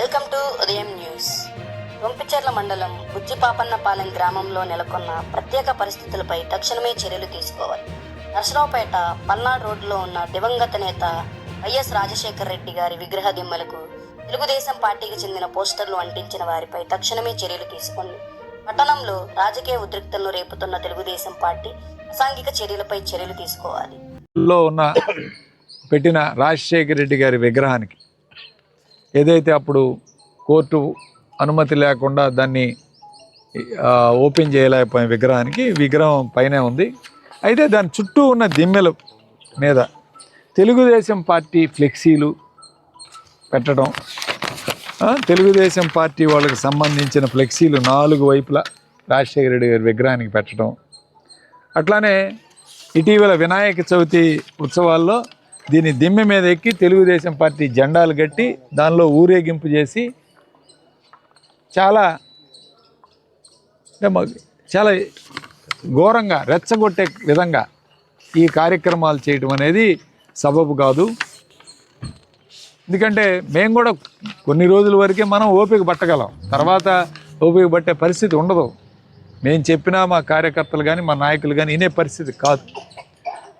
Welcome to ఉదయం news. Rompicherla మండలం బుజ్జిపాపన్నపాలెం గ్రామంలో నెలకొన్న ప్రత్యేక పరిస్థితులపై తక్షణమే చర్యలు తీసుకోవాలి. నర్సరావుపేట పల్నాడు రోడ్డులో ఉన్న దివంగత నేత వైఎస్ రాజశేఖర రెడ్డి గారి విగ్రహ దిమ్మలకు తెలుగుదేశం పార్టీకి చెందిన పోస్టర్లు అంటించిన వారిపై తక్షణమే చర్యలు తీసుకోండి. పట్టణంలో రాజకీయ ఉద్రిక్తలను రేపుతున్న తెలుగుదేశం పార్టీ అసాంఘిక చర్యలపై చర్యలు తీసుకోవాలి. పెట్టిన రాజశేఖర రెడ్డి గారి విగ్రహానికి ఏదైతే అప్పుడు కోర్టు అనుమతి లేకుండా దాన్ని ఓపెన్ చేయలేకపోయిన విగ్రహం పైనే ఉంది. అయితే దాని చుట్టూ ఉన్న దిమ్మెల మీద తెలుగుదేశం పార్టీ ఫ్లెక్సీలు పెట్టడం, తెలుగుదేశం పార్టీ వాళ్ళకి సంబంధించిన ఫ్లెక్సీలు 4 వైపులా రాజశేఖర రెడ్డి గారి విగ్రహానికి పెట్టడం, అట్లానే ఇటీవల వినాయక చవితి ఉత్సవాల్లో దీని దిమ్మె మీద ఎక్కి తెలుగుదేశం పార్టీ జెండాలు కట్టి దానిలో ఊరేగింపు చేసి చాలా ఘోరంగా రెచ్చగొట్టే విధంగా ఈ కార్యక్రమాలు చేయడం అనేది సబబు కాదు. ఎందుకంటే మేము కూడా కొన్ని రోజుల వరకే మనం ఓపిక పట్టగలం, తర్వాత ఓపిక పట్టే పరిస్థితి ఉండదు. మేము చెప్పినా మా కార్యకర్తలు కానీ మా నాయకులు కానీ వినే పరిస్థితి కాదు.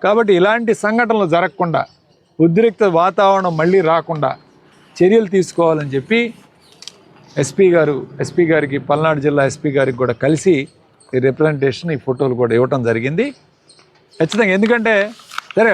కాబట్టి ఇలాంటి సంఘటనలు జరగకుండా, ఉద్రిక్త వాతావరణం మళ్ళీ రాకుండా చర్యలు తీసుకోవాలని చెప్పి ఎస్పీ గారికి పల్నాడు జిల్లా ఎస్పీ గారికి కూడా కలిసి ఈ రిప్రజెంటేషన్, ఈ ఫోటోలు కూడా ఇవ్వటం జరిగింది. ఖచ్చితంగా ఎందుకంటే సరే